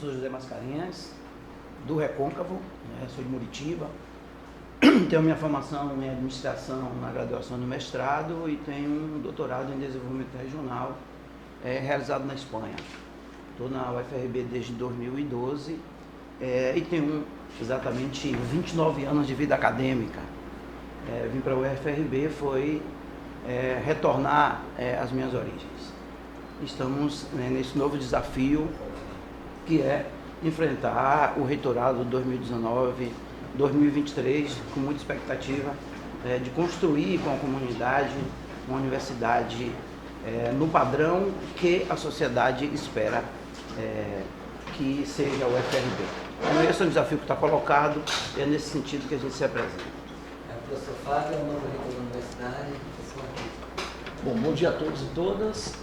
professor José Mascarenhas, do Recôncavo, sou de Muritiba. Tenho minha formação em administração na graduação do mestrado e tenho um doutorado em desenvolvimento regional realizado na Espanha. Estou na UFRB desde 2012 e tenho exatamente 29 anos de vida acadêmica. Vim para a UFRB foi retornar às minhas origens. Estamos nesse novo desafio que é enfrentar o reitorado 2019-2023 com muita expectativa de construir com a comunidade uma universidade no padrão que a sociedade espera que seja a UFRB. Então esse é um desafio que está colocado e é nesse sentido que a gente se apresenta. O professor Fábio é o novo reitor da universidade. Bom, bom dia a todos e todas.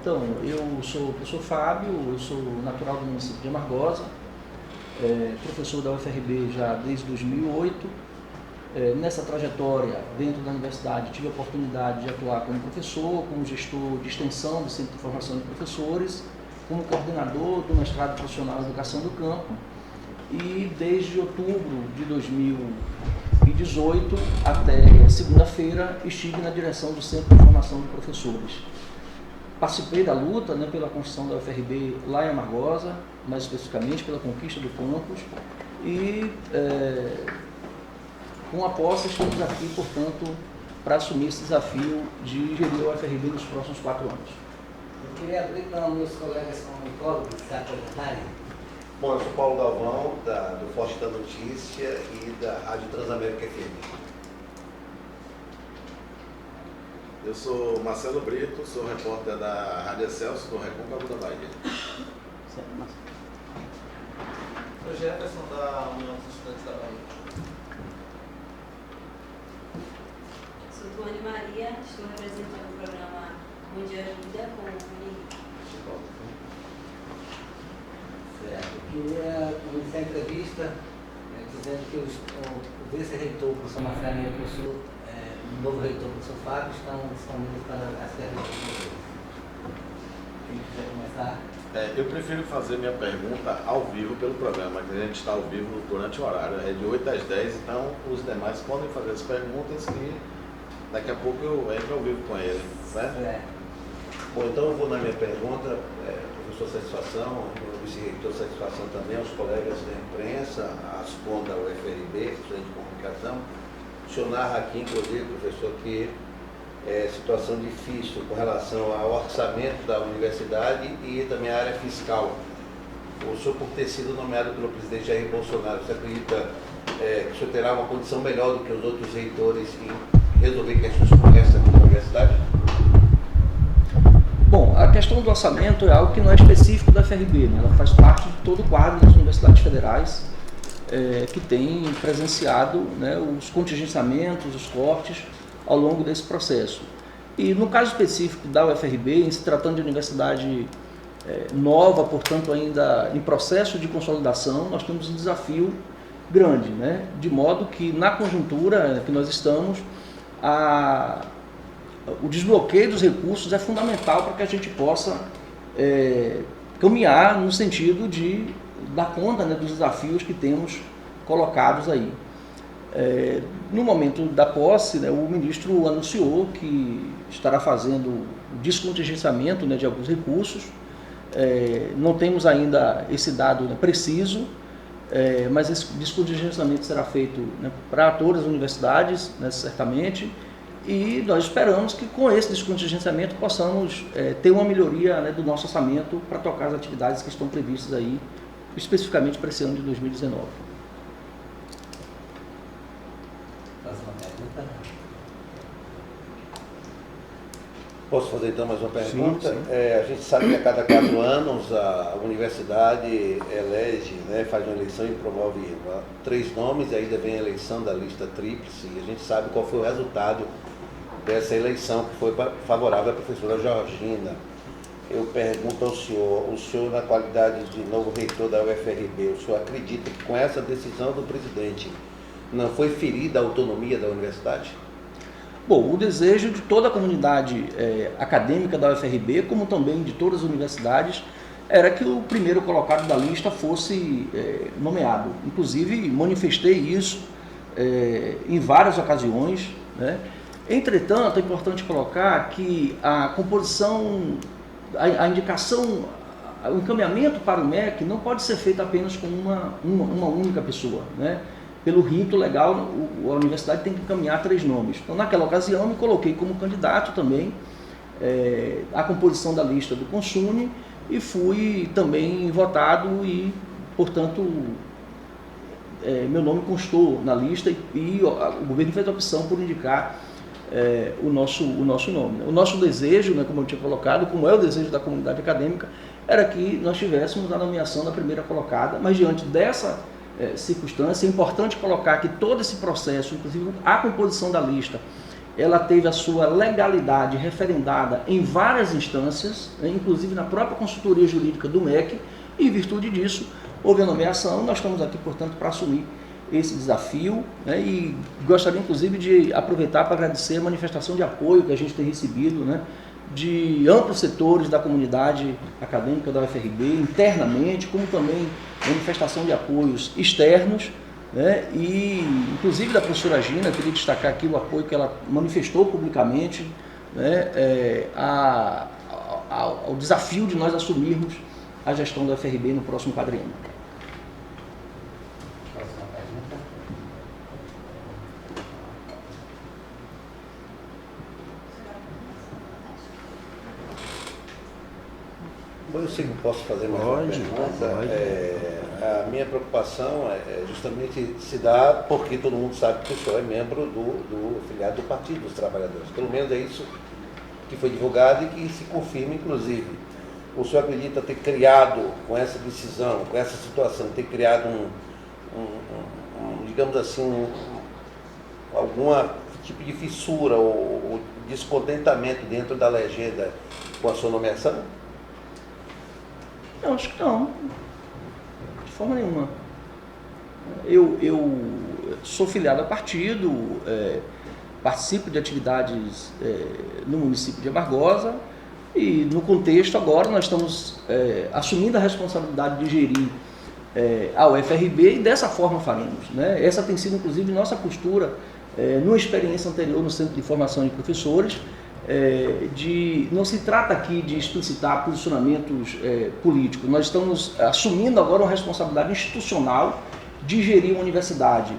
Então, eu sou o professor Fábio, eu sou natural do município de Amargosa, professor da UFRB já desde 2008. Nessa trajetória, dentro da universidade, tive a oportunidade de atuar como professor, como gestor de extensão do Centro de Formação de Professores, como coordenador do mestrado profissional em Educação do Campo e desde outubro de 2018 até segunda-feira estive na direção do Centro de Formação de Professores. Participei da luta pela construção da UFRB lá em Amargosa, mais especificamente pela conquista do campus e com a posse estamos aqui, portanto, para assumir esse desafio de gerir a UFRB nos próximos 4 anos. Eu queria abrir para meus colegas comunicólogos se apresentarem. Bom, eu sou Paulo Galvão, do Forte da Notícia e da Rádio Transamérica FM. Eu sou Marcelo Brito, sou repórter da Rádio Excelsior, do Recôncavo da Bahia. Sou Jefferson, da União dos Estudantes da Bahia. Sou Tuane Maria, estou representando o programa Mundial Ajuda com o Henrique. Certo. Eu queria começar a entrevista dizendo que o vice-reitor, o professor Mascarenhas, e o novo reitor, o professor Fábio, estão disponíveis para as perguntas. Quem quiser começar? Eu prefiro fazer minha pergunta ao vivo pelo programa, que a gente está ao vivo durante o horário, é de 8 às 10, então os demais podem fazer as perguntas que daqui a pouco eu entro ao vivo com ele, né? Bom, então eu vou na minha pergunta, professor, satisfação, vice-reitor, satisfação também aos colegas da imprensa, às CON da UFRB, estudante de comunicação. O senhor narra aqui, inclusive, professor, que é situação difícil com relação ao orçamento da universidade e também à área fiscal. O senhor, por ter sido nomeado pelo presidente Jair Bolsonaro, você acredita que o senhor terá uma condição melhor do que os outros reitores em resolver questões como essa na universidade? Bom, a questão do orçamento é algo que não é específico da UFRB, ela faz parte de todo o quadro das universidades federais que tem presenciado os contingenciamentos, os cortes ao longo desse processo. E no caso específico da UFRB, em se tratando de universidade nova, portanto ainda em processo de consolidação, nós temos um desafio grande, de modo que na conjuntura que nós estamos, o desbloqueio dos recursos é fundamental para que a gente possa caminhar no sentido de dar conta dos desafios que temos colocados aí. No momento da posse, o ministro anunciou que estará fazendo o descontingenciamento de alguns recursos. Não temos ainda esse dado preciso, mas esse descontingenciamento será feito para todas as universidades, certamente. E nós esperamos que com esse descontingenciamento possamos ter uma melhoria do nosso orçamento para tocar as atividades que estão previstas aí, especificamente para esse ano de 2019. Próxima pergunta. Posso fazer então mais uma pergunta? Sim. A gente sabe que a cada 4 anos a universidade elege, faz uma eleição e promove 3 nomes, e ainda vem a eleição da lista tríplice, e a gente sabe qual foi o resultado dessa eleição, que foi favorável à professora Georgina. Eu pergunto ao senhor, o senhor na qualidade de novo reitor da UFRB, o senhor acredita que com essa decisão do presidente não foi ferida a autonomia da universidade? Bom, o desejo de toda a comunidade acadêmica da UFRB, como também de todas as universidades, era que o primeiro colocado da lista fosse nomeado. Inclusive, manifestei isso em várias ocasiões, né? Entretanto, é importante colocar que a composição, a indicação, o encaminhamento para o MEC não pode ser feito apenas com uma única pessoa, né? Pelo rito legal, a universidade tem que encaminhar 3 nomes. Então, naquela ocasião, me coloquei como candidato também à composição da lista do Consune e fui também votado e, portanto, meu nome constou na lista e o governo fez a opção por indicar o nosso nome. O nosso desejo, né, como eu tinha colocado, como é o desejo da comunidade acadêmica, era que nós tivéssemos a nomeação da primeira colocada, mas diante dessa circunstância, é importante colocar que todo esse processo, inclusive a composição da lista, ela teve a sua legalidade referendada em várias instâncias, inclusive na própria consultoria jurídica do MEC, e em virtude disso houve a nomeação. Nós estamos aqui, portanto, para assumir esse desafio, né, e gostaria inclusive de aproveitar para agradecer a manifestação de apoio que a gente tem recebido, né, de amplos setores da comunidade acadêmica da UFRB, internamente, como também manifestação de apoios externos, né, e inclusive da professora Gina. Eu queria destacar aqui o apoio que ela manifestou publicamente, né, ao desafio de nós assumirmos a gestão da UFRB no próximo quadriênio. Bom, eu sei que posso fazer mais uma pergunta. A minha preocupação é justamente se dá porque todo mundo sabe que o senhor é membro do filiado do Partido dos Trabalhadores. Pelo menos é isso que foi divulgado e que se confirma, inclusive. O senhor acredita ter criado, com essa decisão, com essa situação, ter criado digamos assim, algum tipo de fissura ou descontentamento dentro da legenda com a sua nomeação? Eu acho que não, de forma nenhuma. Eu sou filiado a partido, participo de atividades no município de Amargosa e, no contexto, agora nós estamos assumindo a responsabilidade de gerir a UFRB e dessa forma faremos, né? Essa tem sido, inclusive, nossa postura numa experiência anterior no Centro de Formação de Professores. Não se trata aqui de explicitar posicionamentos políticos. Nós estamos assumindo agora uma responsabilidade institucional de gerir uma universidade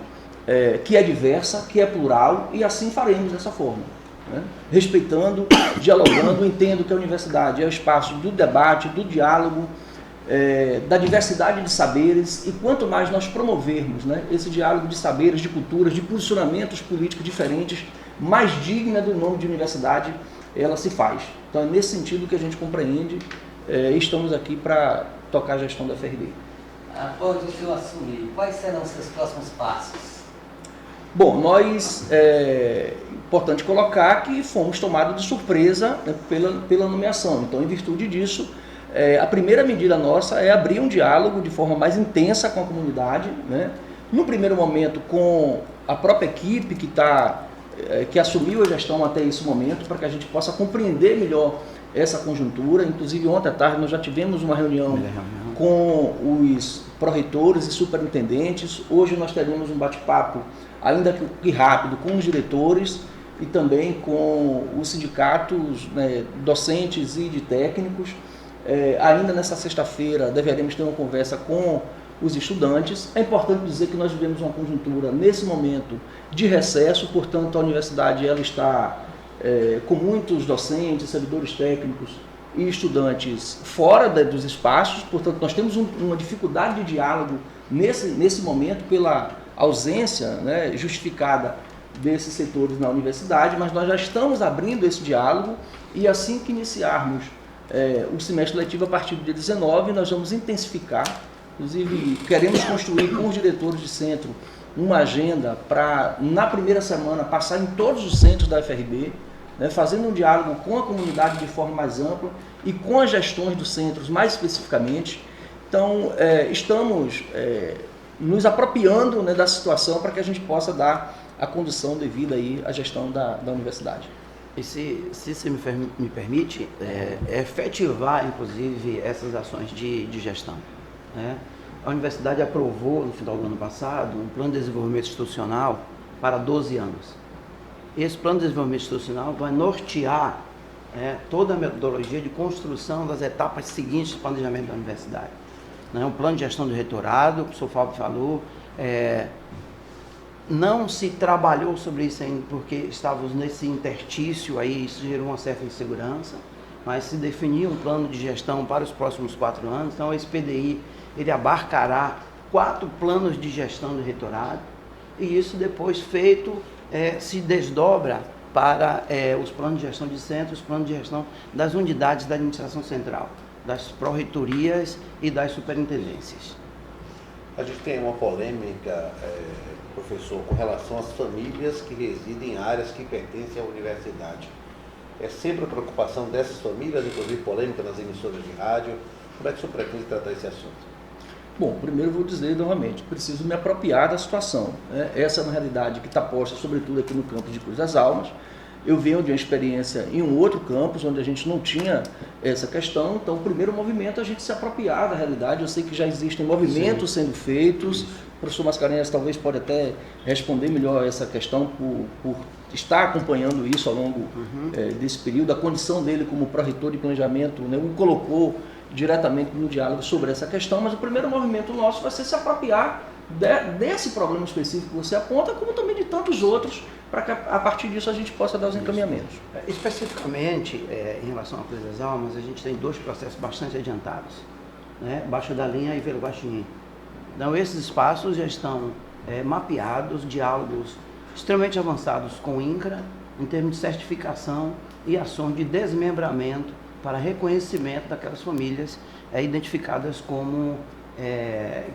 que é diversa, que é plural, e assim faremos dessa forma, né? Respeitando, dialogando. Entendo que a universidade é o espaço do debate, do diálogo, da diversidade de saberes, e quanto mais nós promovermos, né, esse diálogo de saberes, de culturas, de posicionamentos políticos diferentes, mais digna do nome de universidade ela se faz. Então é nesse sentido que a gente compreende e estamos aqui para tocar a gestão da UFRB. Após o senhor assumir, quais serão os seus próximos passos? Bom, nós, importante colocar que fomos tomados de surpresa, né, pela nomeação. Então, em virtude disso, a primeira medida nossa é abrir um diálogo de forma mais intensa com a comunidade, né? No primeiro momento com a própria equipe que assumiu a gestão até esse momento, para que a gente possa compreender melhor essa conjuntura. Inclusive, ontem à tarde nós já tivemos uma reunião com os pró-reitores e superintendentes. Hoje nós teremos um bate-papo, ainda que rápido, com os diretores e também com os sindicatos, né, docentes e de técnicos. Ainda nessa sexta-feira deveremos ter uma conversa com os estudantes. É importante dizer que nós vivemos uma conjuntura, nesse momento, de recesso. Portanto, a universidade ela está com muitos docentes, servidores técnicos e estudantes fora dos espaços. Portanto, nós temos uma dificuldade de diálogo nesse momento pela ausência, né, justificada desses setores na universidade, mas nós já estamos abrindo esse diálogo, e assim que iniciarmos o semestre letivo, a partir do dia 19, nós vamos intensificar. Inclusive, queremos construir com os diretores de centro uma agenda para, na primeira semana, passar em todos os centros da UFRB, né, fazendo um diálogo com a comunidade de forma mais ampla e com as gestões dos centros mais especificamente. Então, estamos nos apropriando, né, da situação para que a gente possa dar a condução devida aí à gestão da universidade. E se você me permite, efetivar, inclusive, essas ações de gestão, né? A universidade aprovou, no final do ano passado, um plano de desenvolvimento institucional para 12 anos. Esse plano de desenvolvimento institucional vai nortear toda a metodologia de construção das etapas seguintes do planejamento da universidade. Um plano de gestão do reitorado, o professor Fábio falou, não se trabalhou sobre isso ainda porque estávamos nesse interstício aí, isso gerou uma certa insegurança, mas se definiu um plano de gestão para os próximos 4 anos, então esse PDI ele abarcará 4 planos de gestão do reitorado, e isso depois feito se desdobra para os planos de gestão de centros, os planos de gestão das unidades da administração central, das pró-reitorias e das superintendências. A gente tem uma polêmica, professor, com relação às famílias que residem em áreas que pertencem à universidade. É sempre a preocupação dessas famílias, inclusive polêmica nas emissoras de rádio. Como é que o senhor pretende tratar esse assunto? Bom, primeiro eu vou dizer novamente, preciso me apropriar da situação. Essa é uma realidade que está posta, sobretudo aqui no campus de Cruz das Almas. Eu venho de uma experiência em um outro campus, onde a gente não tinha essa questão. Então, o primeiro movimento é a gente se apropriar da realidade. Eu sei que já existem movimentos sendo feitos. O professor Mascarenhas talvez pode até responder melhor essa questão por estar acompanhando isso ao longo desse período. A condição dele como pró-reitor de planejamento, né, o colocou diretamente no diálogo sobre essa questão, mas o primeiro movimento nosso vai ser se apropriar desse problema específico que você aponta, como também de tantos outros, para que a partir disso a gente possa dar os encaminhamentos. Especificamente, em relação à Cruz das Almas, a gente tem 2 processos bastante adiantados, né? Baixo da Linha e Vila Guaxinim. Então, esses espaços já estão mapeados, diálogos extremamente avançados com o INCRA, em termos de certificação e ações de desmembramento para reconhecimento daquelas famílias identificadas como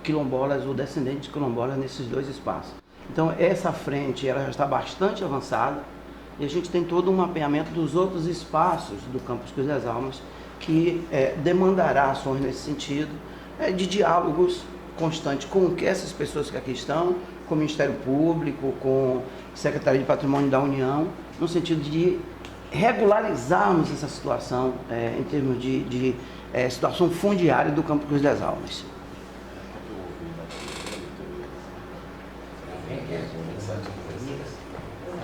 quilombolas ou descendentes de quilombolas nesses 2 espaços. Então, essa frente ela já está bastante avançada e a gente tem todo um mapeamento dos outros espaços do campus Cruz das Almas que demandará ações nesse sentido, de diálogos constantes com essas pessoas que aqui estão, com o Ministério Público, com a Secretaria de Patrimônio da União, no sentido de regularizarmos essa situação em termos de situação fundiária do Campo Cruz das Almas. Eu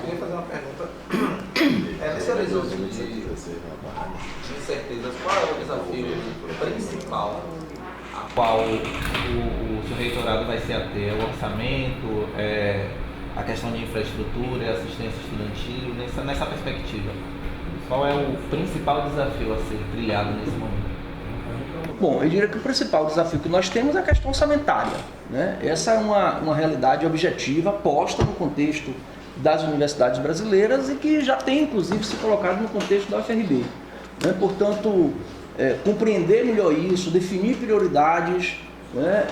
queria fazer uma pergunta. Nesse horizonte de incertezas, qual é o desafio principal a qual o seu reitorado vai se ater? O orçamento, a questão de infraestrutura, assistência estudantil, nessa perspectiva? Qual é o principal desafio a ser trilhado nesse momento? Bom, eu diria que o principal desafio que nós temos é a questão orçamentária, né? Essa é uma realidade objetiva posta no contexto das universidades brasileiras e que já tem, inclusive, se colocado no contexto da UFRB, né? Portanto, compreender melhor isso, definir prioridades, né?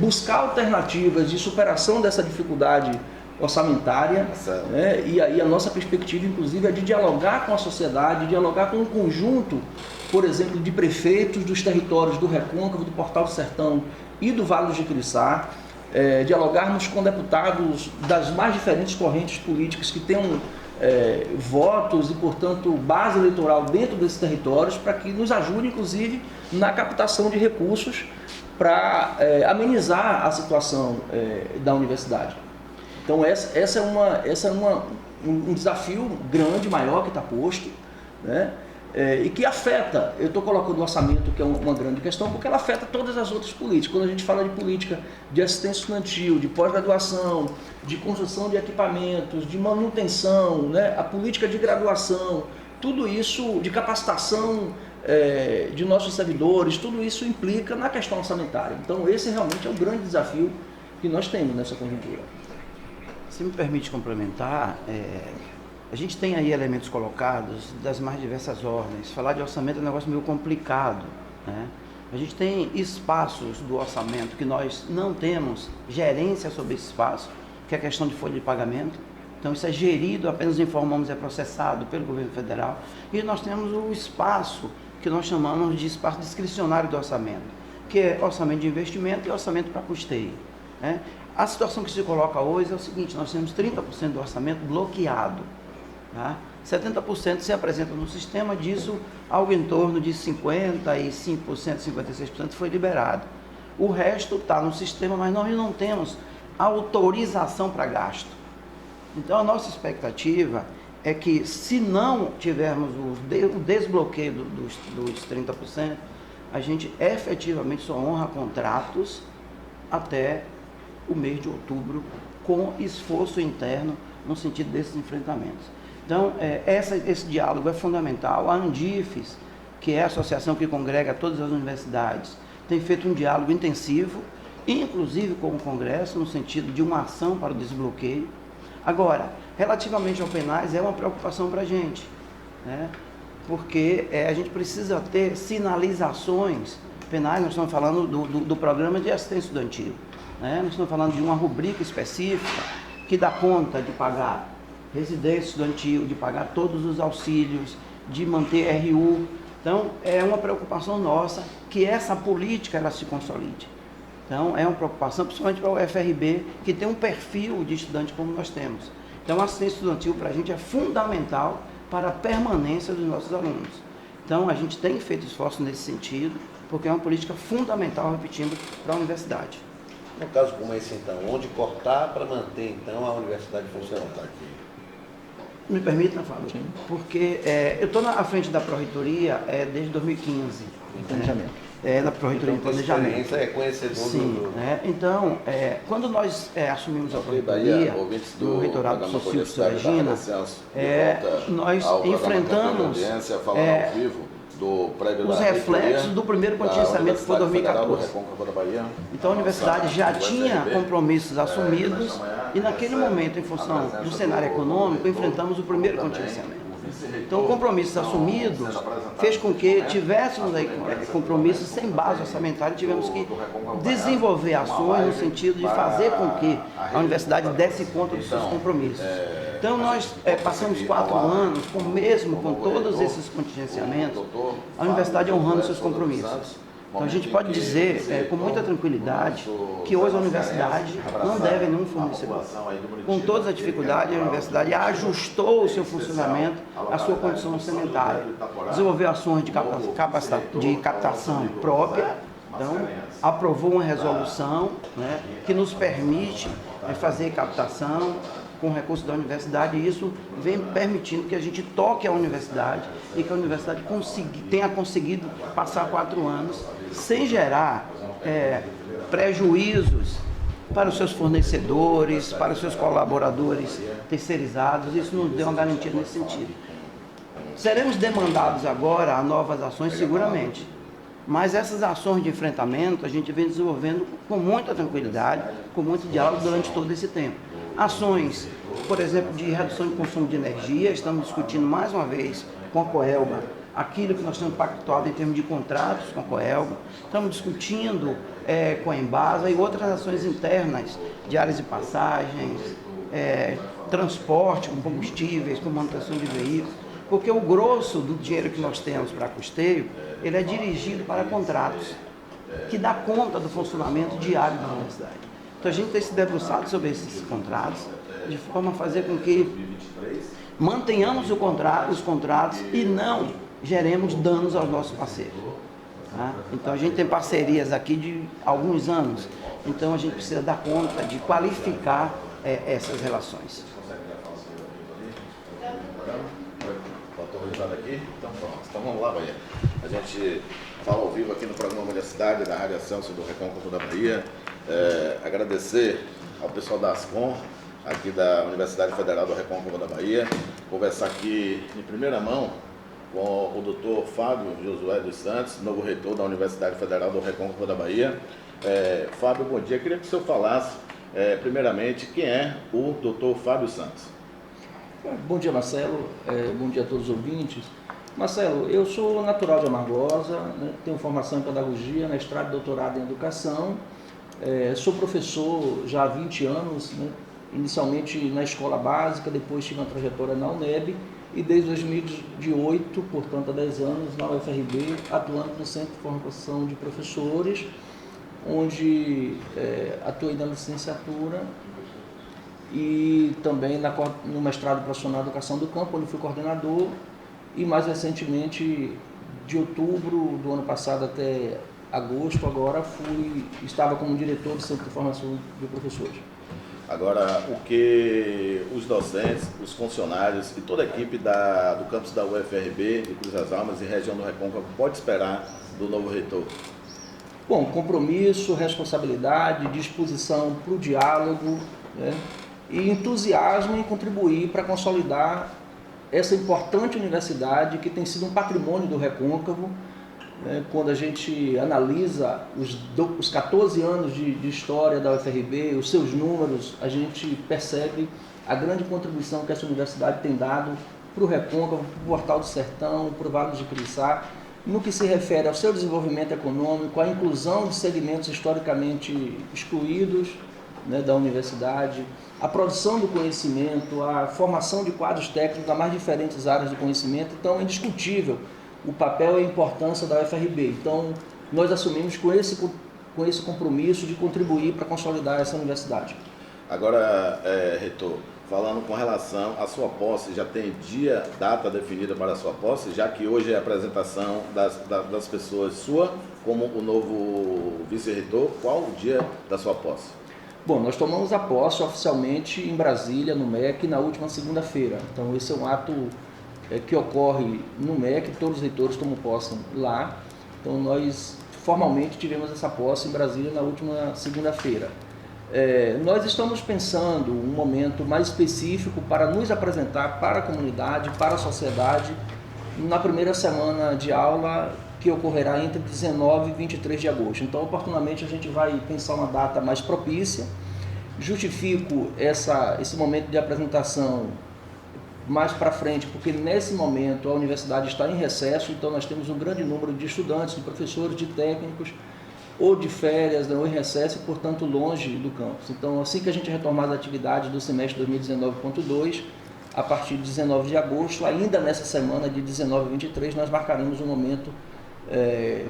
Buscar alternativas de superação dessa dificuldade orçamentária, né? E aí a nossa perspectiva, inclusive, é de dialogar com a sociedade, dialogar com um conjunto, por exemplo, de prefeitos dos territórios do Recôncavo, do Portal do Sertão e do Vale do Jequitinhonha, dialogarmos com deputados das mais diferentes correntes políticas que tenham votos e, portanto, base eleitoral dentro desses territórios, para que nos ajude, inclusive, na captação de recursos para amenizar a situação da universidade. Então, essa é um desafio grande, maior que está posto, né? E que afeta, eu estou colocando o orçamento, que é uma grande questão, porque ela afeta todas as outras políticas. Quando a gente fala de política de assistência estudantil, de pós-graduação, de construção de equipamentos, de manutenção, né? A política de graduação, tudo isso, de capacitação de nossos servidores, tudo isso implica na questão orçamentária. Então, esse realmente é o grande desafio que nós temos nessa conjuntura. Se me permite complementar, a gente tem aí elementos colocados das mais diversas ordens. Falar de orçamento é um negócio meio complicado, né? A gente tem espaços do orçamento que nós não temos gerência sobre esse espaço, que é a questão de folha de pagamento. Então isso é gerido, apenas informamos, é processado pelo governo federal. E nós temos o espaço que nós chamamos de espaço discricionário do orçamento, que é orçamento de investimento e orçamento para custeio, né? A situação que se coloca hoje é o seguinte: nós temos 30% do orçamento bloqueado, tá? 70% se apresenta no sistema, disso algo em torno de 55%, 56% foi liberado. O resto está no sistema, mas nós não temos autorização para gasto. Então a nossa expectativa é que, se não tivermos o desbloqueio dos 30%, a gente efetivamente só honra contratos até o mês de outubro, com esforço interno no sentido desses enfrentamentos. Então, esse diálogo é fundamental. A Andifes, que é a associação que congrega todas as universidades, tem feito um diálogo intensivo, inclusive com o Congresso, no sentido de uma ação para o desbloqueio. Agora, relativamente ao penais, é uma preocupação para a gente, né? Porque a gente precisa ter sinalizações penais. Nós estamos falando do programa de assistência estudantil, né? Nós estamos falando de uma rubrica específica que dá conta de pagar residência estudantil, de pagar todos os auxílios, de manter RU. Então, é uma preocupação nossa que essa política ela se consolide. Então, é uma preocupação principalmente para o UFRB, que tem um perfil de estudante como nós temos. Então, a assistência estudantil para a gente é fundamental para a permanência dos nossos alunos. Então, a gente tem feito esforço nesse sentido, porque é uma política fundamental, repetindo, para a universidade. No caso como esse, então, onde cortar para manter, então, a universidade funcionando? Me permita, Fábio? Sim. Porque eu estou à frente da Pró-Reitoria desde 2015. Planejamento. Da Pró-Reitoria de Então, Planejamento. é conhecedor Sim, né? Então, quando nós assumimos a Pró-Reitoria, no reitorado do Sr. Silvio Regina, nós enfrentamos os reflexos do primeiro contingenciamento que foi 2014. Então a universidade já tinha compromissos assumidos e naquele momento, em função do cenário econômico, enfrentamos o primeiro contingenciamento. Então, compromissos assumidos fez com que tivéssemos aí compromissos sem base orçamentária, tivemos que desenvolver ações no sentido de fazer com que a universidade desse conta dos seus compromissos. Então, nós passamos 4 anos, mesmo com todos esses contingenciamentos, a universidade honrando seus compromissos. Então, a gente pode dizer com muita tranquilidade que hoje a universidade não deve a nenhum fornecedor. Com todas as dificuldades, a universidade ajustou o seu funcionamento à sua condição orçamentária, desenvolveu ações de captação própria, então aprovou uma resolução, né, que nos permite fazer captação com recursos da universidade, e isso vem permitindo que a gente toque a universidade e que a universidade tenha conseguido passar 4 anos sem gerar prejuízos para os seus fornecedores, para os seus colaboradores terceirizados. Isso nos deu uma garantia nesse sentido. Seremos demandados agora a novas ações, seguramente, mas essas ações de enfrentamento a gente vem desenvolvendo com muita tranquilidade, com muito diálogo durante todo esse tempo. Ações, por exemplo, de redução de consumo de energia, estamos discutindo mais uma vez com a Coelba aquilo que nós temos pactuado em termos de contratos com a Coelba, estamos discutindo com a Embasa e outras ações internas de áreas de passagens, transporte com combustíveis, com manutenção de veículos, porque o grosso do dinheiro que nós temos para custeio, ele é dirigido para contratos, que dá conta do funcionamento diário da universidade. Então a gente tem se debruçado sobre esses contratos, de forma a fazer com que mantenhamos os contratos e não geremos danos aos nossos parceiros. Tá? Então a gente tem parcerias aqui de alguns anos, então a gente precisa dar conta de qualificar essas relações. Aqui? Então pronto. Então vamos lá, Bahia. A gente fala ao vivo aqui no programa Universidade da Rádio Celso do Recôncavo da Bahia. Agradecer ao pessoal da Ascom, aqui da Universidade Federal do Recôncavo da Bahia, conversar aqui em primeira mão com o doutor Fábio Josué dos Santos, novo reitor da Universidade Federal do Recôncavo da Bahia. Fábio, bom dia. Queria que o senhor falasse, primeiramente, quem é o doutor Fábio Santos. Bom dia, Marcelo. Bom dia a todos os ouvintes. Marcelo, eu sou natural de Amargosa, né? Tenho formação em pedagogia, mestrado e doutorado em educação. Sou professor já há 20 anos, né? Inicialmente na escola básica, depois tive uma trajetória na UNEB e desde 2008, portanto há 10 anos, na UFRB, atuando no Centro de Formação de Professores, onde atuei na licenciatura e também no mestrado profissional de educação do campo, onde fui coordenador, e mais recentemente, de outubro do ano passado até agosto, agora estava como diretor do Centro de Formação de Professores. Agora, o que os docentes, os funcionários e toda a equipe do campus da UFRB, de Cruz das Almas e região do Recôncavo pode esperar do novo reitor? Bom, compromisso, responsabilidade, disposição para o diálogo, né, e entusiasmo em contribuir para consolidar essa importante universidade que tem sido um patrimônio do Recôncavo. Quando a gente analisa os 14 anos de história da UFRB, os seus números, a gente percebe a grande contribuição que essa universidade tem dado para o Recôncavo, para o Portal do Sertão, para o Vale de Curiçá, no que se refere ao seu desenvolvimento econômico, à inclusão de segmentos historicamente excluídos, né, da universidade, a produção do conhecimento, a formação de quadros técnicos das mais diferentes áreas do conhecimento. Então é indiscutível o papel e a importância da UFRB. Então, nós assumimos com esse compromisso de contribuir para consolidar essa universidade. Agora, reitor, falando com relação à sua posse, já tem data definida para a sua posse, já que hoje é a apresentação das pessoas sua como o novo vice-reitor, qual o dia da sua posse? Bom, nós tomamos a posse oficialmente em Brasília, no MEC, na última segunda-feira. Então, esse é um ato que ocorre no MEC, todos os reitores tomam posse lá. Então, nós formalmente tivemos essa posse em Brasília na última segunda-feira. Nós estamos pensando um momento mais específico para nos apresentar para a comunidade, para a sociedade, na primeira semana de aula, que ocorrerá entre 19 e 23 de agosto. Então, oportunamente, a gente vai pensar uma data mais propícia. Justifico esse momento de apresentação mais para frente, porque nesse momento a universidade está em recesso, então nós temos um grande número de estudantes, de professores, de técnicos, ou de férias, ou em recesso, e, portanto, longe do campus. Então, assim que a gente retomar as atividades do semestre 2019.2, a partir de 19 de agosto, ainda nessa semana de 19 a 23, nós marcaremos um momento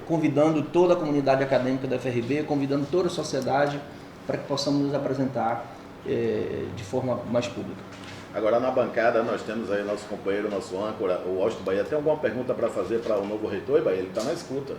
convidando toda a comunidade acadêmica da UFRB, convidando toda a sociedade para que possamos nos apresentar de forma mais pública. Agora, na bancada, nós temos aí nosso companheiro, nosso âncora, o Washington Bahia. Tem alguma pergunta para fazer para o novo reitor? Bahia, ele está na escuta.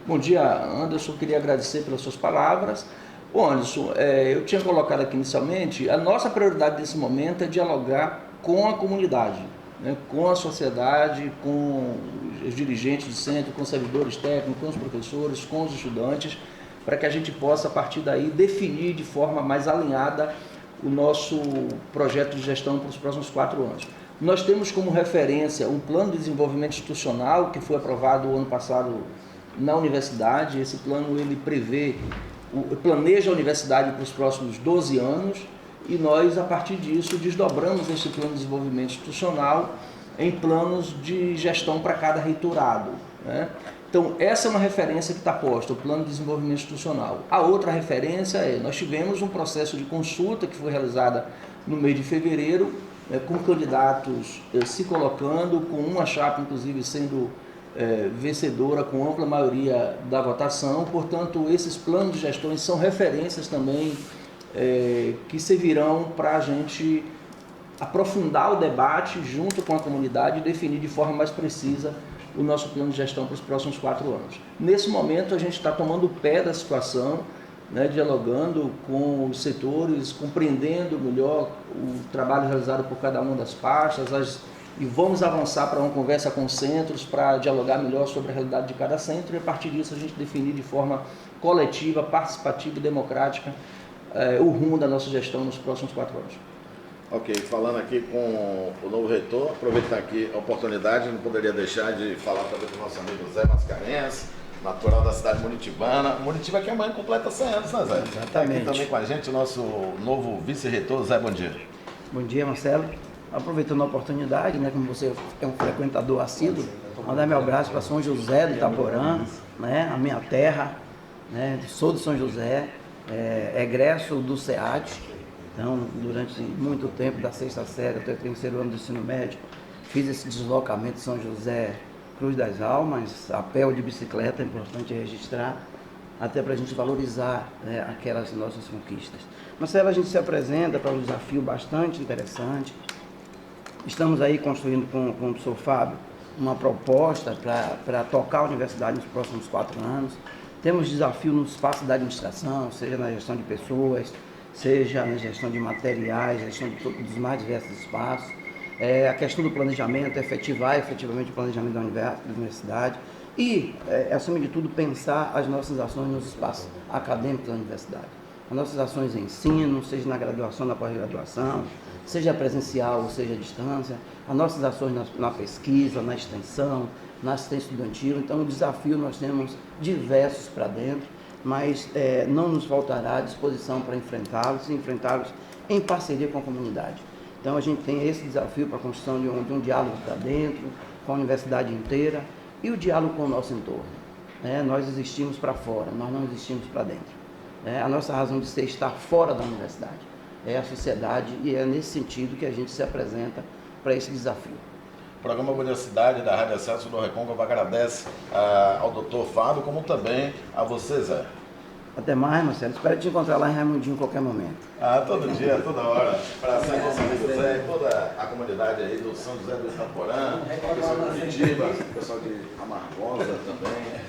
Bom dia, Anderson. Queria agradecer pelas suas palavras. Bom, Anderson, eu tinha colocado aqui inicialmente, a nossa prioridade nesse momento é dialogar com a comunidade, né, com a sociedade, com os dirigentes do centro, com os servidores técnicos, com os professores, com os estudantes, para que a gente possa, a partir daí, definir de forma mais alinhada o nosso projeto de gestão para os próximos 4 anos. Nós temos como referência um plano de desenvolvimento institucional que foi aprovado o ano passado na universidade. Esse plano ele planeja a universidade para os próximos 12 anos e nós, a partir disso, desdobramos esse plano de desenvolvimento institucional em planos de gestão para cada reitorado, né? Então, essa é uma referência que está posta, o plano de desenvolvimento institucional. A outra referência nós tivemos um processo de consulta que foi realizada no mês de fevereiro, com candidatos se colocando, com uma chapa, inclusive, sendo vencedora com ampla maioria da votação. Portanto, esses planos de gestões são referências também que servirão para a gente aprofundar o debate junto com a comunidade e definir de forma mais precisa o nosso plano de gestão para os próximos 4 anos. Nesse momento, a gente está tomando o pé da situação, né, dialogando com os setores, compreendendo melhor o trabalho realizado por cada uma das pastas, e vamos avançar para uma conversa com os centros para dialogar melhor sobre a realidade de cada centro, e a partir disso a gente definir de forma coletiva, participativa e democrática o rumo da nossa gestão nos próximos 4 anos. Ok, falando aqui com o novo reitor, aproveitar aqui a oportunidade, não poderia deixar de falar também com o nosso amigo Zé Mascarenhas, natural da cidade muritibana. Muritiba que amanhã completa 100 anos, né, Zé? Exatamente. Está aqui também com a gente o nosso novo vice-reitor, Zé, bom dia. Bom dia, Marcelo. Aproveitando a oportunidade, né, como você é um frequentador assíduo, mandar meu abraço para São José do Itaporã, né, a minha terra, né, sou de São José, egresso do SEAD. Então, durante muito tempo, da 6ª série até o 3º ano do ensino médio, fiz esse deslocamento de São José, Cruz das Almas, a pé ou de bicicleta, é importante registrar, até para a gente valorizar, né, aquelas nossas conquistas. Marcelo, a gente se apresenta para um desafio bastante interessante. Estamos aí construindo com o professor Fábio uma proposta para tocar a universidade nos próximos 4 anos. Temos desafio no espaço da administração, seja na gestão de pessoas, seja na gestão de materiais, gestão dos mais diversos espaços. A questão do planejamento, efetivar efetivamente o planejamento da universidade e, acima de tudo, pensar as nossas ações nos espaços acadêmicos da universidade. As nossas ações em ensino, seja na graduação, na pós-graduação, seja presencial ou seja à distância, as nossas ações na pesquisa, na extensão, na assistência estudantil. Então, o desafio nós temos diversos para dentro, mas não nos faltará a disposição para enfrentá-los e enfrentá-los em parceria com a comunidade. Então, a gente tem esse desafio para a construção de um diálogo para dentro, com a universidade inteira e o diálogo com o nosso entorno. Nós existimos para fora, nós não existimos para dentro. A nossa razão de ser está fora da universidade, é a sociedade, e é nesse sentido que a gente se apresenta para esse desafio. O programa Bom Dia Cidade da Rádio Acesso do Recôncavo agradece ao doutor Fábio, como também a você, Zé. Até mais, Marcelo. Espero te encontrar lá em Raimundinho em qualquer momento. Todo dia, toda hora. Para ser nosso amigo Zé e toda a comunidade aí do São José do Itaporã, o pessoal de Curitiba, o pessoal de Amargosa também.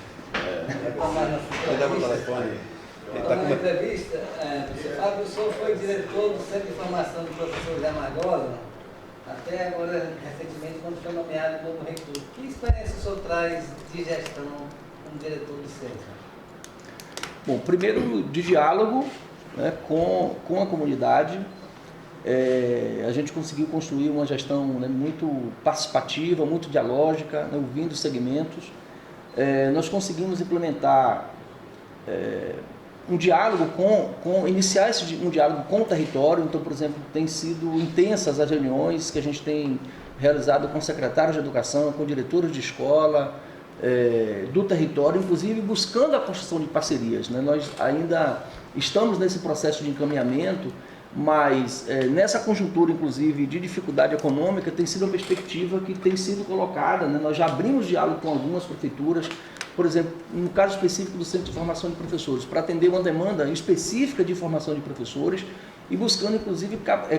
Ele dá o telefone. Na entrevista, Fábio, o senhor foi diretor do Centro de Formação do professor Zé Margosa, até agora, recentemente, quando foi nomeado novo reitor. Que experiência o senhor traz de gestão como diretor do centro? Bom, primeiro de diálogo, né, com a comunidade. A gente conseguiu construir uma gestão, né, muito participativa, muito dialógica, né, ouvindo os segmentos. Nós conseguimos implementar um diálogo iniciar um diálogo com o território. Então, por exemplo, tem sido intensas as reuniões que a gente tem realizado com secretários de educação, com diretores de escola, do território, inclusive buscando a construção de parcerias, né? Nós ainda estamos nesse processo de encaminhamento, mas nessa conjuntura, inclusive, de dificuldade econômica, tem sido uma perspectiva que tem sido colocada, né? Nós já abrimos diálogo com algumas prefeituras, por exemplo, no caso específico do Centro de Formação de Professores, para atender uma demanda específica de formação de professores e buscando, inclusive,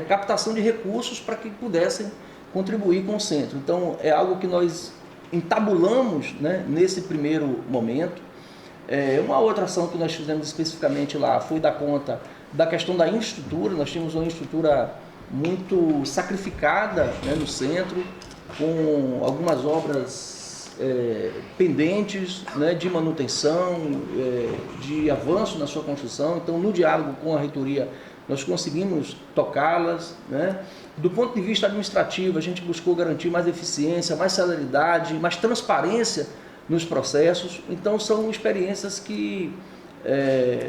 captação de recursos para que pudessem contribuir com o centro. Então, é algo que nós entabulamos, né, nesse primeiro momento. Uma outra ação que nós fizemos especificamente lá foi dar conta da questão da infraestrutura. Nós tínhamos uma infraestrutura muito sacrificada, né, no centro, com algumas obras pendentes, né, de manutenção, de avanço na sua construção. Então, no diálogo com a reitoria, nós conseguimos tocá-las, né? Do ponto de vista administrativo, a gente buscou garantir mais eficiência, mais celeridade, mais transparência nos processos. Então, são experiências que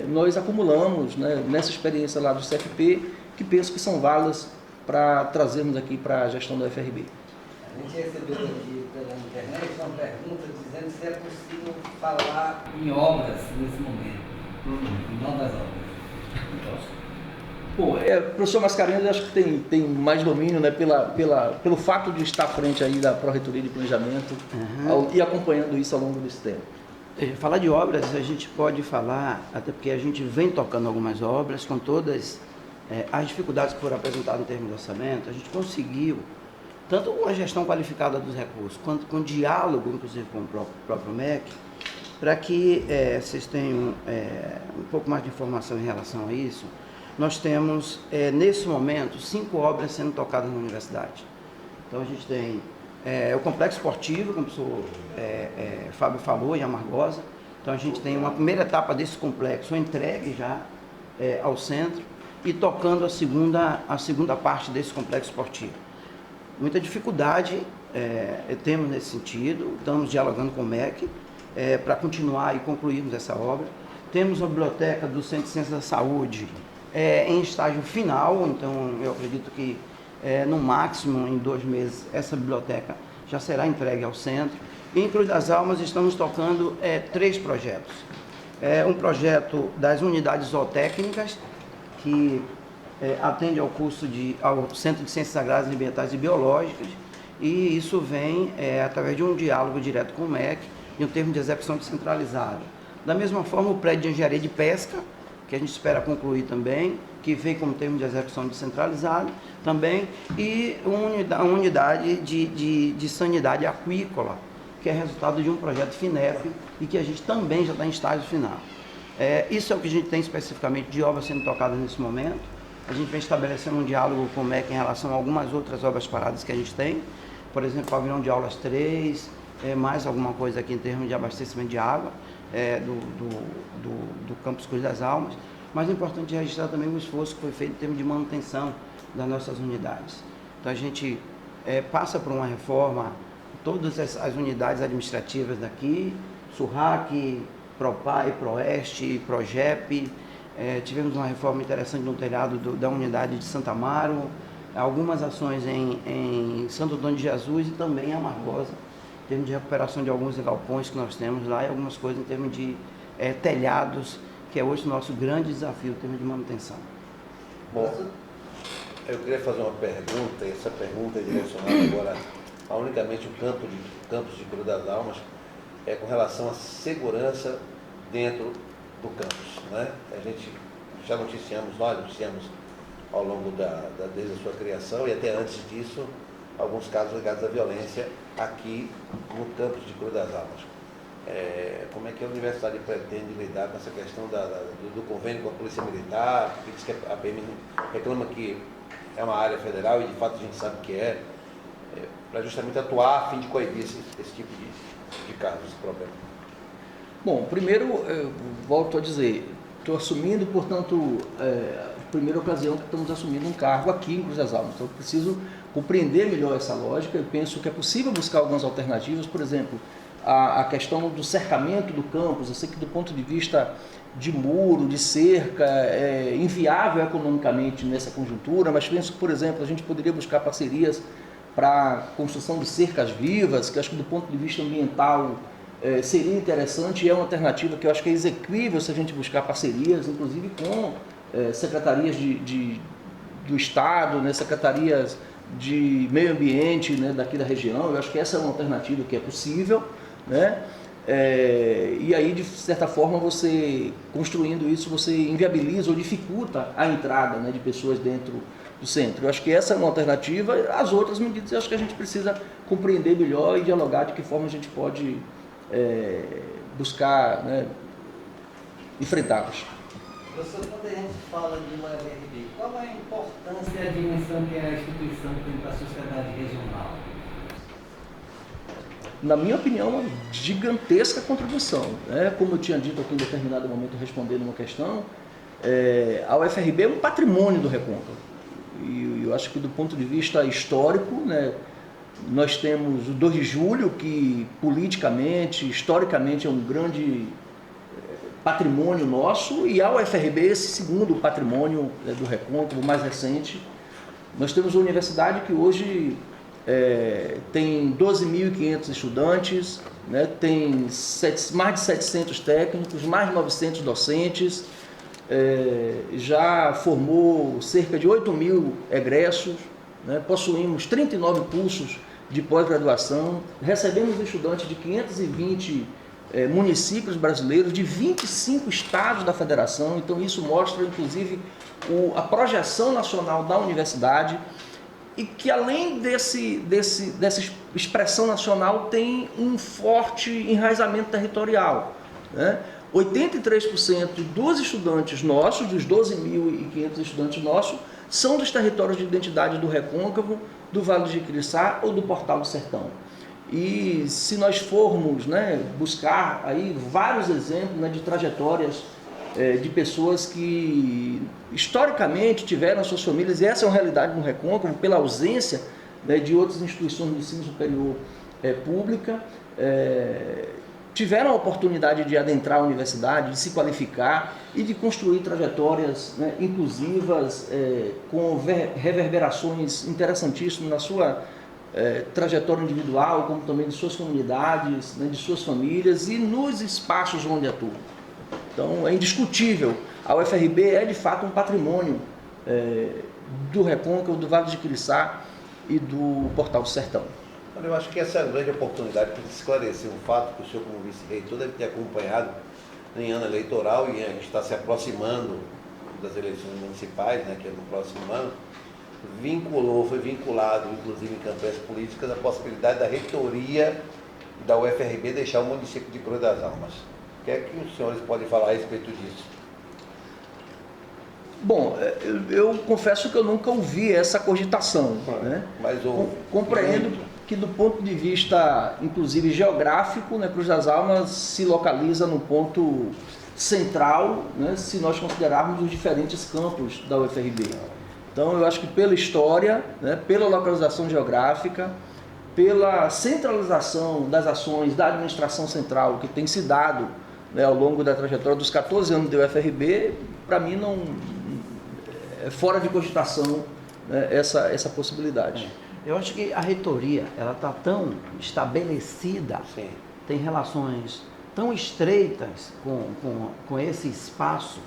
nós acumulamos, né, nessa experiência lá do CFP, que penso que são válidas para trazermos aqui para a gestão da UFRB. A gente recebeu aqui pela internet uma pergunta dizendo se é possível falar em obras nesse momento, em novas obras. Bom, professor Mascarenhas, eu acho que tem mais domínio, né, pelo fato de estar à frente aí da Pró-Reitoria de Planejamento, e acompanhando isso ao longo desse tempo. Falar de obras, a gente pode falar, até porque a gente vem tocando algumas obras, com todas as dificuldades que foram apresentadas em termos de orçamento. A gente conseguiu tanto com a gestão qualificada dos recursos, quanto com diálogo, inclusive, com o próprio MEC, para que vocês tenham um pouco mais de informação em relação a isso. Nós temos, nesse momento, 5 obras sendo tocadas na universidade. Então, a gente tem o complexo esportivo, como o professor Fábio falou, em Amargosa. Então, a gente tem uma primeira etapa desse complexo entregue já ao centro e tocando a segunda parte desse complexo esportivo. Muita dificuldade temos nesse sentido, estamos dialogando com o MEC para continuar e concluirmos essa obra. Temos a biblioteca do Centro de Ciências da Saúde em estágio final, então eu acredito que no máximo em 2 meses essa biblioteca já será entregue ao centro. E em Cruz das Almas estamos tocando 3 projetos. Um projeto das unidades zootécnicas, que atende ao Centro de Ciências Agrárias, Ambientais e Biológicas, e isso vem através de um diálogo direto com o MEC e um termo de execução descentralizado. Da mesma forma, o prédio de engenharia de pesca, que a gente espera concluir também, que vem como termo de execução descentralizado também, e uma unidade de sanidade aquícola, que é resultado de um projeto FINEP e que a gente também já está em estágio final. Isso é o que a gente tem especificamente de obras sendo tocadas nesse momento. A gente vem estabelecendo um diálogo com o MEC em relação a algumas outras obras paradas que a gente tem, por exemplo, pavilhão de aulas 3, mais alguma coisa aqui em termos de abastecimento de água do campus Cruz das Almas, mas é importante registrar também o esforço que foi feito em termos de manutenção das nossas unidades. Então a gente passa por uma reforma, todas as unidades administrativas daqui, SURRAC, PROPAI, PROESTE, PROGEP, tivemos uma reforma interessante no telhado da unidade de Santa Amaro, algumas ações em Santo Antônio de Jesus e também em Amargosa, em termos de recuperação de alguns galpões que nós temos lá e algumas coisas em termos de telhados, que é hoje o nosso grande desafio em termos de manutenção. Bom, eu queria fazer uma pergunta, e essa pergunta é direcionada agora a unicamente o campus de Cruz das Almas, com relação à segurança dentro do campus, né? A gente já nós noticiamos ao longo desde a sua criação e até antes disso, alguns casos ligados à violência aqui no campus de Cruz das Almas. Como é que a universidade pretende lidar com essa questão do convênio com a Polícia Militar, que diz que a PM reclama que é uma área federal e de fato a gente sabe que para justamente atuar a fim de coibir esse tipo de casos, esse problema? Bom, primeiro, eu volto a dizer, estou assumindo, portanto, a primeira ocasião que estamos assumindo um cargo aqui em Cruz das Almas, então eu preciso compreender melhor essa lógica. Eu penso que é possível buscar algumas alternativas, por exemplo, a questão do cercamento do campus. Eu sei que do ponto de vista de muro, de cerca, é inviável economicamente nessa conjuntura, mas penso que, por exemplo, a gente poderia buscar parcerias para construção de cercas vivas, que eu acho que do ponto de vista ambiental seria interessante e é uma alternativa que eu acho que é exequível se a gente buscar parcerias, inclusive com secretarias do Estado, né, secretarias de meio ambiente, né, daqui da região. Eu acho que essa é uma alternativa que é possível, né? E aí, de certa forma, você construindo isso, você inviabiliza ou dificulta a entrada, né, de pessoas dentro do centro. Eu acho que essa é uma alternativa. As outras medidas, eu acho que a gente precisa compreender melhor e dialogar de que forma a gente pode buscar, né, enfrentá-las. Professor, quando a gente fala de uma UFRB, qual é a importância e a dimensão que a instituição tem para a sociedade regional? Na minha opinião, uma gigantesca contribuição, né? Como eu tinha dito aqui em determinado momento, respondendo uma questão, a UFRB é um patrimônio do Recôncavo. E eu acho que do ponto de vista histórico, né, nós temos o 2 de julho, que politicamente, historicamente, é um grande patrimônio nosso, e a UFRB, esse segundo patrimônio do Recôncavo, mais recente. Nós temos a universidade que hoje tem 12.500 estudantes, né, tem mais de 700 técnicos, mais de 900 docentes, já formou cerca de 8.000 egressos, né, possuímos 39 cursos de pós-graduação, recebemos estudantes de 520 municípios brasileiros, de 25 estados da federação. Então isso mostra, inclusive, a projeção nacional da universidade. e que além dessa expressão nacional tem um forte enraizamento territorial, né? 83% dos estudantes nossos, dos 12.500 estudantes nossos, são dos territórios de identidade do Recôncavo, do Vale do Jiquiriçá ou do Portal do Sertão. E se nós formos, né, buscar aí vários exemplos, né, de trajetórias de pessoas que historicamente tiveram suas famílias, e essa é uma realidade no Recôncavo, pela ausência, né, de outras instituições de ensino superior pública, tiveram a oportunidade de adentrar a universidade, de se qualificar e de construir trajetórias, né, inclusivas, com reverberações interessantíssimas na sua trajetória individual, como também de suas comunidades, né, de suas famílias e nos espaços onde atuam. Então é indiscutível, a UFRB é de fato um patrimônio do Recôncavo, do Vale do Jiquiriçá e do Portal do Sertão. Eu acho que essa é a grande oportunidade para esclarecer um fato que o senhor, como vice-reitor, deve ter acompanhado em ano eleitoral, e a gente está se aproximando das eleições municipais, né, que é no próximo ano. Foi vinculado, inclusive em campanhas políticas, a possibilidade da reitoria da UFRB deixar o município de Cruz das Almas. O que é que os senhores podem falar a respeito disso? Bom, eu confesso que eu nunca ouvi essa cogitação, né? Mas compreendo que do ponto de vista, inclusive geográfico, né, Cruz das Almas se localiza no ponto central, né, se nós considerarmos os diferentes campos da UFRB. Então eu acho que pela história, né, pela localização geográfica, pela centralização das ações da administração central que tem se dado, né, ao longo da trajetória dos 14 anos da UFRB, para mim não é fora de cogitação, né, essa possibilidade. Eu acho que a reitoria, ela está tão estabelecida, sim, tem relações tão estreitas com esse espaço,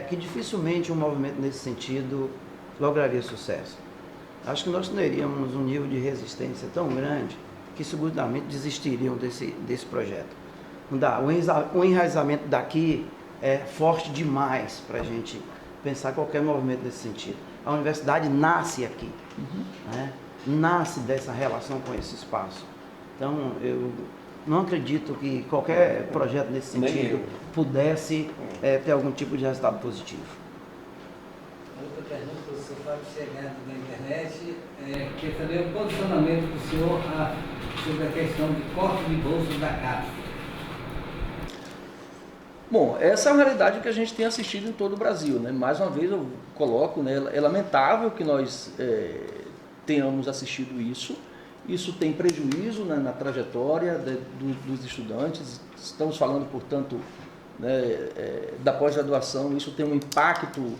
que dificilmente um movimento nesse sentido lograria sucesso. Acho que nós teríamos um nível de resistência tão grande que seguramente desistiriam desse projeto. Não dá. O enraizamento daqui é forte demais para a gente pensar qualquer movimento nesse sentido. A universidade nasce aqui, né? Nasce dessa relação com esse espaço. Então, eu não acredito que qualquer projeto nesse sentido pudesse ter algum tipo de resultado positivo. Outra pergunta para o professor Fábio chegando na internet, quer saber o posicionamento do senhor sobre a questão de corte de bolsas da CAPES. Bom, essa é uma realidade que a gente tem assistido em todo o Brasil, né? Mais uma vez eu coloco, né, é lamentável que nós tenhamos assistido isso. Isso tem prejuízo, né, na trajetória dos estudantes. Estamos falando, portanto, né, da pós-graduação. Isso tem um impacto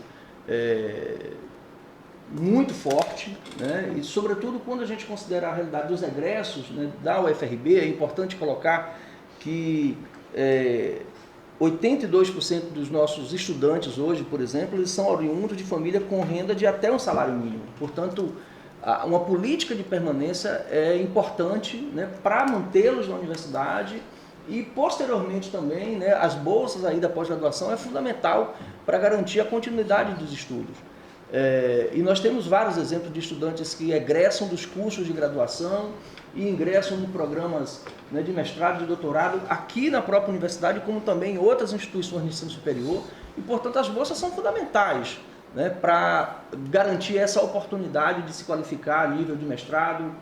muito forte, né? E sobretudo quando a gente considera a realidade dos egressos, né, da UFRB, é importante colocar que 82% dos nossos estudantes hoje, por exemplo, eles são oriundos de família com renda de até um salário mínimo. Portanto, uma política de permanência é importante, né, para mantê-los na universidade e, posteriormente também, né, as bolsas aí da pós-graduação é fundamental para garantir a continuidade dos estudos. E nós temos vários exemplos de estudantes que egressam dos cursos de graduação e ingressam em programas, né, de mestrado e de doutorado aqui na própria universidade, como também em outras instituições de ensino superior, e, portanto, as bolsas são fundamentais, né, para garantir essa oportunidade de se qualificar a nível de mestrado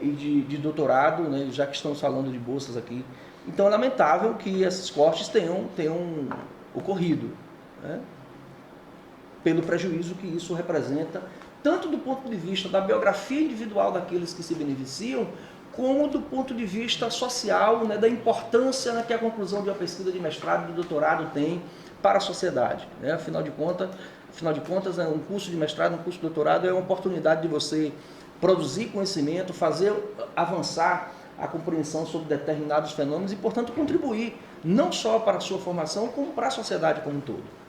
e de doutorado, né, já que estamos falando de bolsas aqui. Então é lamentável que esses cortes tenham ocorrido, né, pelo prejuízo que isso representa, tanto do ponto de vista da biografia individual daqueles que se beneficiam, como do ponto de vista social, né, da importância, né, que a conclusão de uma pesquisa de mestrado e de doutorado tem para a sociedade, né? Afinal de contas, um curso de mestrado, um curso de doutorado é uma oportunidade de você produzir conhecimento, fazer avançar a compreensão sobre determinados fenômenos e, portanto, contribuir não só para a sua formação, como para a sociedade como um todo.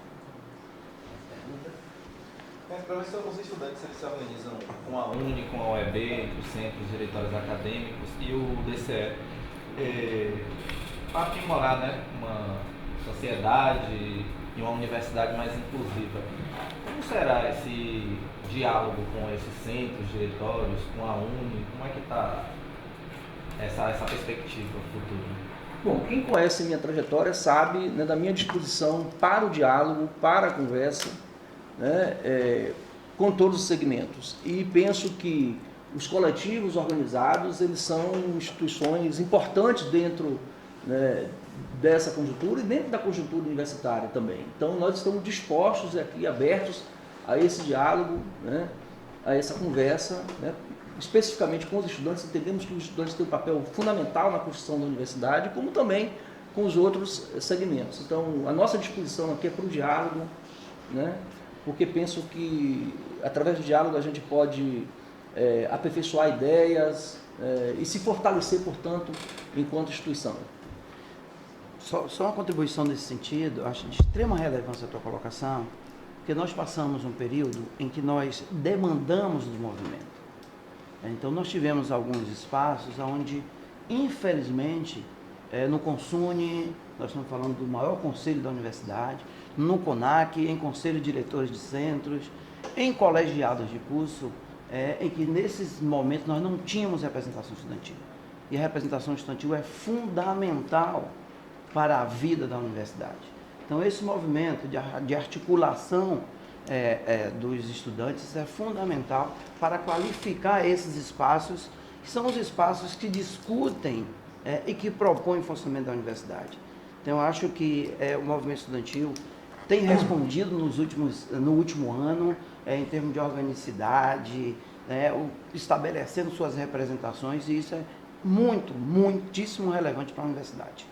Professor, os estudantes eles se organizam com a UNE, com a UEB, os centros diretórios acadêmicos e o DCE, para aprimorar, né, sociedade e uma universidade mais inclusiva. Como será esse diálogo com esses centros, diretórios, com a Uni? Como é que está essa perspectiva futura? Bom, quem conhece minha trajetória sabe, né, da minha disposição para o diálogo, para a conversa, né, com todos os segmentos. E penso que os coletivos organizados, eles são instituições importantes dentro, né, dessa conjuntura e dentro da conjuntura universitária também. Então, nós estamos dispostos aqui, abertos a esse diálogo, né, a essa conversa, né, especificamente com os estudantes. Entendemos que os estudantes têm um papel fundamental na construção da universidade, como também com os outros segmentos. Então, a nossa disposição aqui é para o diálogo, né, porque penso que, através do diálogo, a gente pode aperfeiçoar ideias e se fortalecer, portanto, enquanto instituição. Só uma contribuição nesse sentido, acho de extrema relevância a tua colocação, porque nós passamos um período em que nós demandamos do movimento. Então, nós tivemos alguns espaços onde, infelizmente, no Consune, nós estamos falando do maior conselho da universidade, no CONAC, em conselho de diretores de centros, em colegiados de curso, em que nesses momentos nós não tínhamos representação estudantil. E a representação estudantil é fundamental para a vida da universidade. Então, esse movimento de articulação dos estudantes é fundamental para qualificar esses espaços, que são os espaços que discutem e que propõem o funcionamento da universidade. Então, eu acho que o movimento estudantil tem respondido no último ano, em termos de organicidade, estabelecendo suas representações, e isso é muitíssimo relevante para a universidade.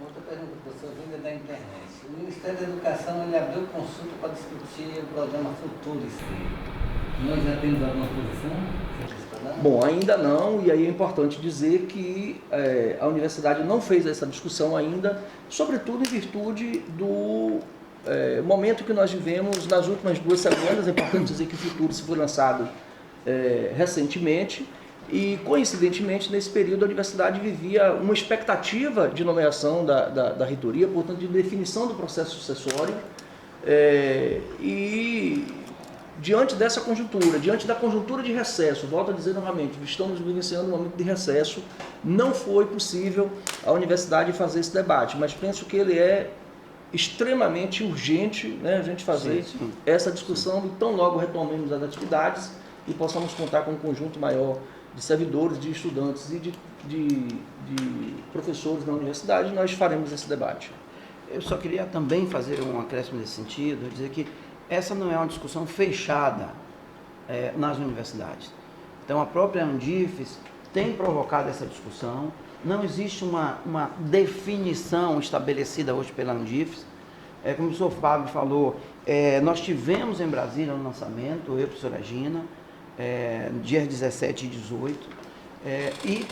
Outra pergunta, professor, vinda da internet. O Ministério da Educação ele abriu consulta para discutir o programa Futuris. Nós já temos alguma posição? Bom, ainda não, e aí é importante dizer que a universidade não fez essa discussão ainda, sobretudo em virtude do momento que nós vivemos nas últimas 2 semanas. É importante dizer que o Futuris foi lançado recentemente, e, coincidentemente, nesse período a universidade vivia uma expectativa de nomeação da reitoria, portanto, de definição do processo sucessório, e diante dessa conjuntura, diante da conjuntura de recesso, volto a dizer novamente, estamos iniciando um momento de recesso, não foi possível a universidade fazer esse debate, mas penso que ele é extremamente urgente, né, a gente fazer essa discussão, e tão logo retomemos as atividades e possamos contar com um conjunto maior de servidores, de estudantes e de professores da universidade, nós faremos esse debate. Eu só queria também fazer um acréscimo nesse sentido, dizer que essa não é uma discussão fechada nas universidades. Então, a própria Andifes tem provocado essa discussão, não existe uma definição estabelecida hoje pela Andifes. Como o professor Fábio falou, nós tivemos em Brasília um lançamento, eu e a professora Gina, dias 17 e 18, e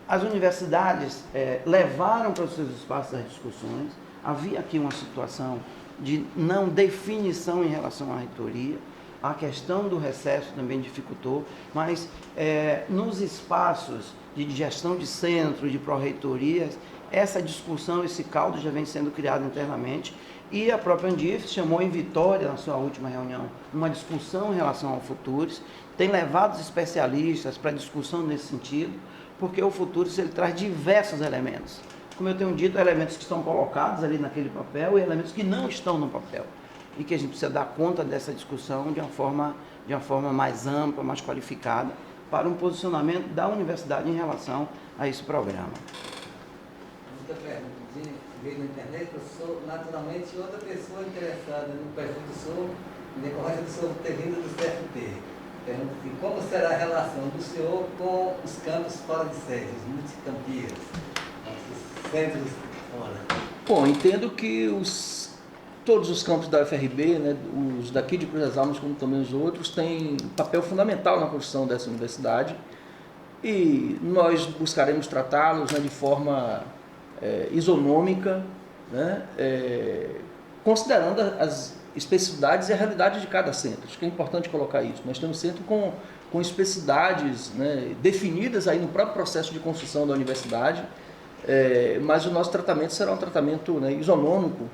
as universidades levaram para os seus espaços as discussões. Havia aqui uma situação de não definição em relação à reitoria, a questão do recesso também dificultou, mas nos espaços de gestão de centro, de pró-reitorias, essa discussão, esse caldo já vem sendo criado internamente, e a própria Andifes chamou em Vitória, na sua última reunião, uma discussão em relação ao Futuris, tem levado os especialistas para discussão nesse sentido, porque o Futuris ele traz diversos elementos. Como eu tenho dito, elementos que estão colocados ali naquele papel e elementos que não estão no papel, e que a gente precisa dar conta dessa discussão de uma forma mais ampla, mais qualificada, para um posicionamento da universidade em relação a esse programa. Outra pergunta, veio na internet, professor, naturalmente outra pessoa interessada no perfil do senhor, em decorrência do senhor ter vindo do CFT. Pergunta assim, como será a relação do senhor com os campos fora de sede, os multicampias, os centros fora? Bom, entendo que todos os campos da UFRB, né, os daqui de Cruz das Almas, como também os outros, têm um papel fundamental na construção dessa universidade, e nós buscaremos tratá-los, né, de forma isonômica, né, considerando as especificidades e a realidade de cada centro. Acho que é importante colocar isso. Nós temos centro com especificidades, né, definidas aí no próprio processo de construção da universidade, mas o nosso tratamento será um tratamento, né, isonômico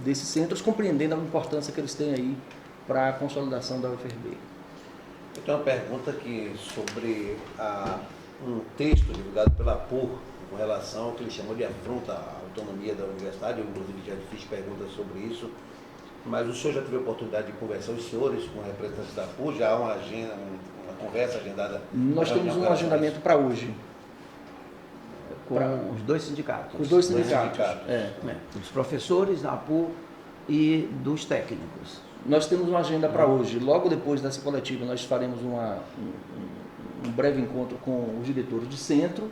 desses centros, compreendendo a importância que eles têm aí para a consolidação da UFRB. Eu tenho uma pergunta aqui sobre um texto divulgado pela PUR com relação ao que ele chamou de afronta à autonomia da universidade. Eu, inclusive, já fiz perguntas sobre isso, mas o senhor já teve a oportunidade de conversar, os senhores, com representantes da PUR? Já há uma conversa agendada? Nós temos um agendamento para hoje. Com os dois sindicatos. Os dois sindicatos. Dos professores da PUR e dos técnicos. Nós temos uma agenda para hoje. Logo depois dessa coletiva, nós faremos um breve encontro com os diretores de centro.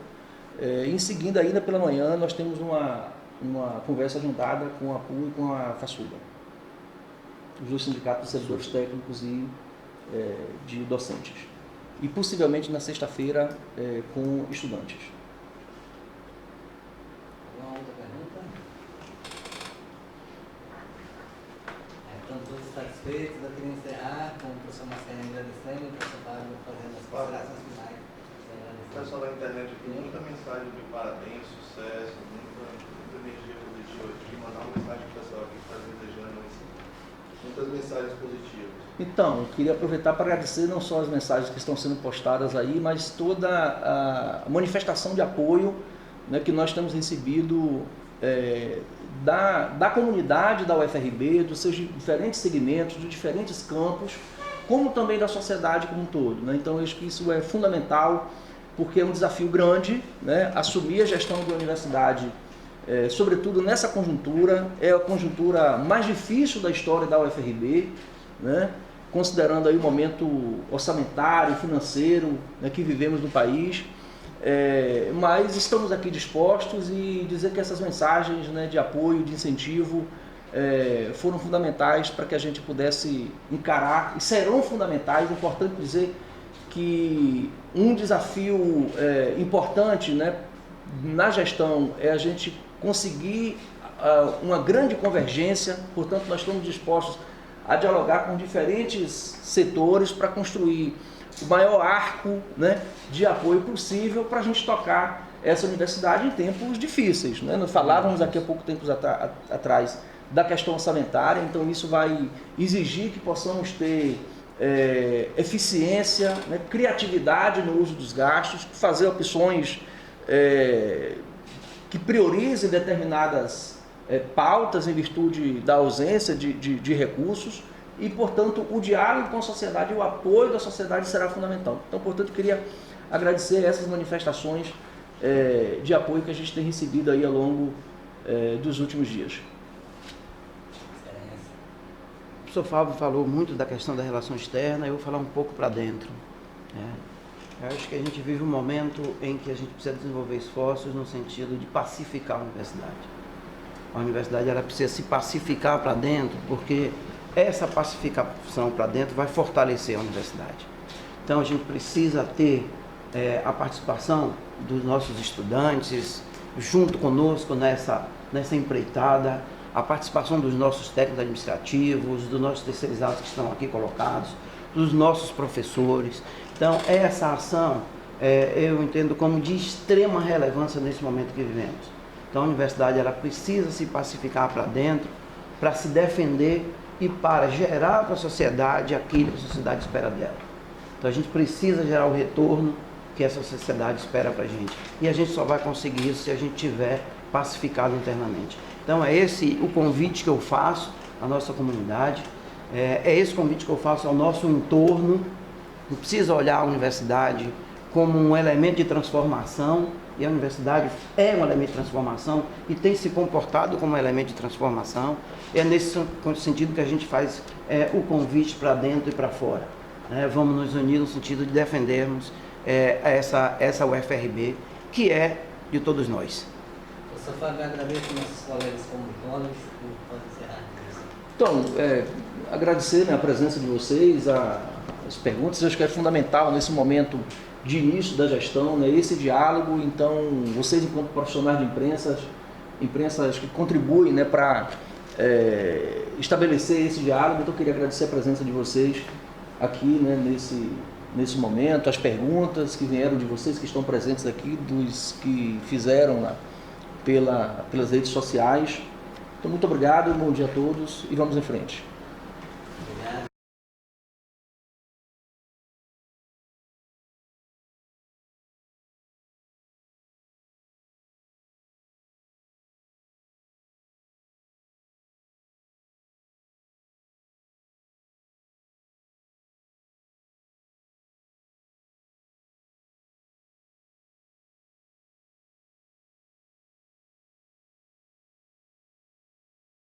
Em seguida, ainda pela manhã, nós temos uma conversa agendada com a PUR e com a FASUBA, os dois sindicatos de servidores técnicos e de docentes. E possivelmente na sexta-feira com estudantes. Alguma outra pergunta? Estão todos satisfeitos? Eu queria encerrar com o professor Marcelo agradecendo e o professor Fábio fazendo as considerações finais. O pessoal da internet aqui, muita mensagem de parabéns, sucesso, muita energia positiva aqui. Mandar uma mensagem para o pessoal aqui que está desejando isso. Muitas mensagens positivas. Então, eu queria aproveitar para agradecer não só as mensagens que estão sendo postadas aí, mas toda a manifestação de apoio, né, que nós temos recebido da comunidade da UFRB, dos seus diferentes segmentos, dos diferentes campos, como também da sociedade como um todo, né? Então, eu acho que isso é fundamental, porque é um desafio grande, né, assumir a gestão da universidade, sobretudo nessa conjuntura. É a conjuntura mais difícil da história da UFRB, né, considerando aí o momento orçamentário, financeiro, né, que vivemos no país. Mas estamos aqui dispostos e dizer que essas mensagens, né, de apoio, de incentivo, foram fundamentais para que a gente pudesse encarar, e serão fundamentais. É importante dizer que um desafio importante, né, na gestão é a gente conseguir uma grande convergência. Portanto, nós estamos dispostos a dialogar com diferentes setores para construir o maior arco, né, de apoio possível para a gente tocar essa universidade em tempos difíceis, né? Nós falávamos aqui há pouco tempo atrás da questão orçamentária, então isso vai exigir que possamos ter eficiência, né, criatividade no uso dos gastos, fazer opções que priorizem determinadas pautas em virtude da ausência de recursos. E, portanto, o diálogo com a sociedade e o apoio da sociedade será fundamental. Então, portanto, eu queria agradecer essas manifestações de apoio que a gente tem recebido aí ao longo dos últimos dias. O professor Fábio falou muito da questão da relação externa, eu vou falar um pouco para dentro. Eu acho que a gente vive um momento em que a gente precisa desenvolver esforços no sentido de pacificar a universidade. A universidade ela precisa se pacificar para dentro, porque essa pacificação para dentro vai fortalecer a universidade. Então a gente precisa ter a participação dos nossos estudantes junto conosco nessa empreitada, a participação dos nossos técnicos administrativos, dos nossos terceirizados que estão aqui colocados, dos nossos professores. Então essa ação eu entendo como de extrema relevância nesse momento que vivemos. Então a universidade ela precisa se pacificar para dentro, para se defender e para gerar para a sociedade aquilo que a sociedade espera dela. Então a gente precisa gerar o retorno que essa sociedade espera para a gente. E a gente só vai conseguir isso se a gente tiver pacificado internamente. Então é esse o convite que eu faço à nossa comunidade, é esse convite que eu faço ao nosso entorno. Não precisa olhar a universidade como um elemento de transformação, e a universidade é um elemento de transformação e tem se comportado como um elemento de transformação. É nesse sentido que a gente faz o convite para dentro e para fora. Vamos nos unir no sentido de defendermos essa UFRB, que é de todos nós. Professor Fábio, agradeço nossos colegas comunicólogos por encerrar. Então, agradecer, né, a presença de vocês, as perguntas. Acho que é fundamental nesse momento de início da gestão, né, esse diálogo. Então, vocês, enquanto profissionais de imprensa acho que contribuem, né, para estabelecer esse diálogo. Então, eu queria agradecer a presença de vocês aqui, né, nesse momento, as perguntas que vieram de vocês que estão presentes aqui, dos que fizeram pelas redes sociais. Então, muito obrigado, bom dia a todos e vamos em frente.